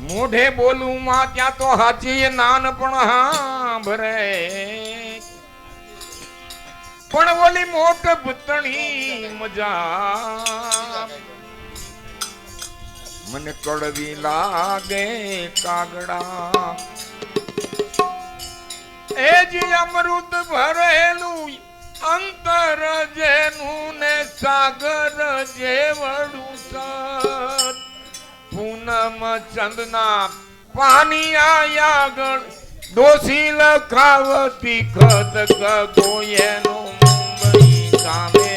મોઢે બોલું માં ત્યાં તો હાચી નાનપણ હાંભરે પણ ઓલી મોટ ભૂતણી મજા મને કડવી લાગે કાગડા એ જી અમૃત ભરેલું અંતર જેનું ને સાગર જેવડું સત પૂનમ ચંદના પાણી આગળ દોષી લખાવતી ખત ગોયેનો મુંબઈ સામે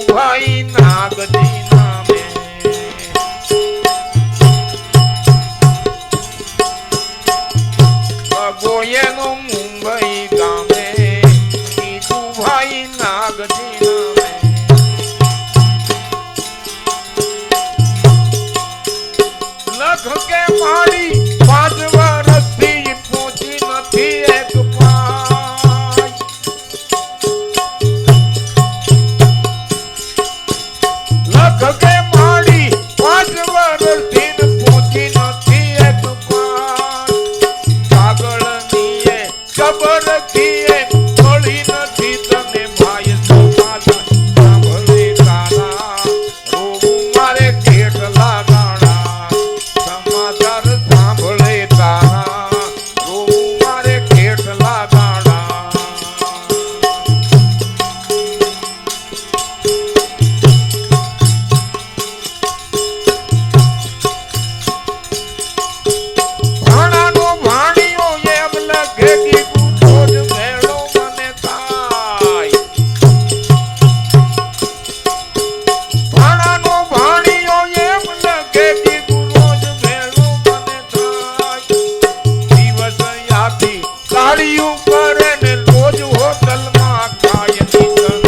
ભાઈ નાગજી નામે ગોયેનો મુંબઈ ગામે ભાઈ નાગજી નામે લખ કે મારી 5 વર્ષથી પહોંચી નથી એક પાય લખ કે મારી 5 વર્ષથી પહોંચી નથી એક પાય કાગળની એ ખબર કીએ મળી નથી તને ભાઈ સમાધાન સાંભળે તારા રોવું મારે કેટલા ગાણા સમાચાર સાંભળે તારા રોવું મારે કેટલા ગાણા ભાણાનો ભાણિયો એમ લખે કે રોજ મેળો મને થાય ભાણાનો ભાણિયો એમ લખે કે રોજ મેળો મને થાય દિવસ આખી સાડીયું કરે ને રોજ હોટલમાં ખાય નીકળ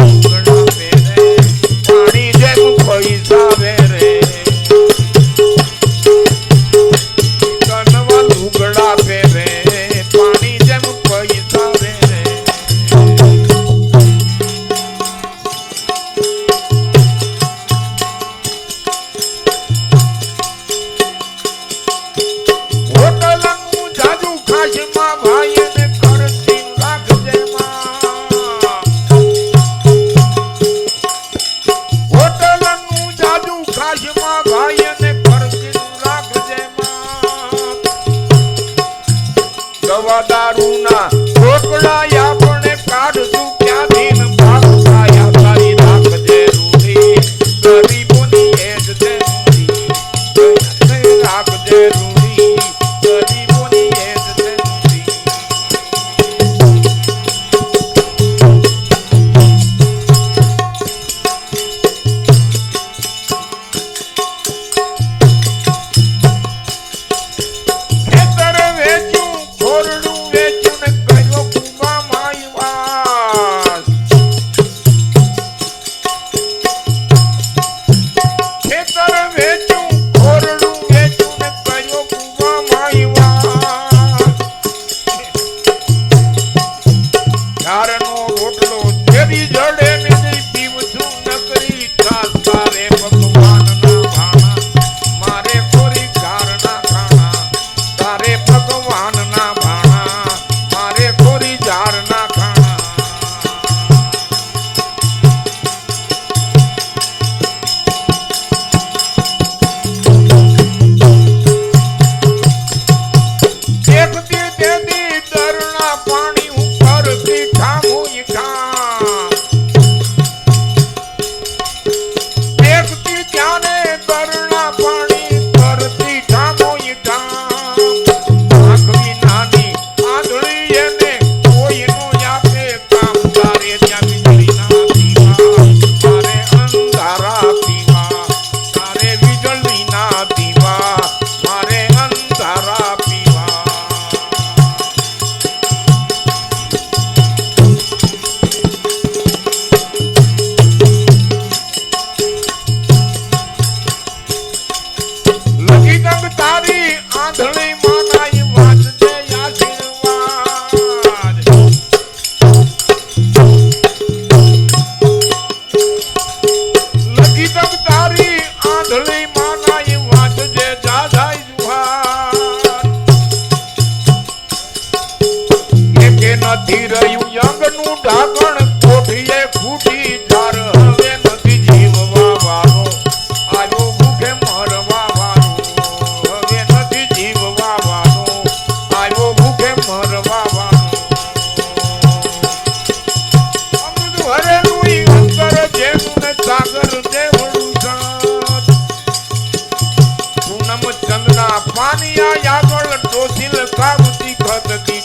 ઉગડા પહેરે પાણી જેમ પૈસા વેરે કનવા લુગડા પહેરે પાણી જેમ પૈસા વેરે હોટલનું જાજુ ખાશમાં ભાઈ ને ખર્ચી રાખજે માં હોટલનું જાજુ ખાશમાં ભાઈ ને ખર્ચી રાખજે માં દવા દારૂના રોકડા આપણે કાઢશું ક્યાંથી ને ભાગતા યાદ રાખજે રૂડી ગરીબોની એજ છે રૂડી રાખજે રૂડી ગરીબોની એજ છે રૂડી ખેતર વેચ્યું ઘોરડું વેચ્યું ને કર્યો કુવામાં વાસ ખેતર વેચ્યું ઘોરડું વેચ્યું ને કર્યો કુવામાં વાસ ઝાડનો રોટલો જેવી જડે ને નહીં પીવશું નકરી છાસ તારે ભગવાનના ભાણા મારે ખોરી ઝાડના ખાણા તારે ભગવાનના ભાણા મારે ખોરી ઝાડના ખાણા દેખતી દેતી દરના પાણી ઉપરથી ઠામું ઠામ દેખતી ત્યાંને દરના પાણી પરથી ઠામું ઠામ આખરી નાની આંધળી એને કોઈ નો આપે કામ તારે ત્યાં વીજળી ના પીવા તારે અંધારા પીવા તારે વીજળી ના પીવા મારે અંધારા પીવા લગી દંગ તારી આંધળી માનાઈ વાંચજે આશીર્વાદ લગી દંગ તારી આંધળી માનાઈ વાંચજે જાજા માનિયા આગળ ડોસીલ કાવતી ખતકી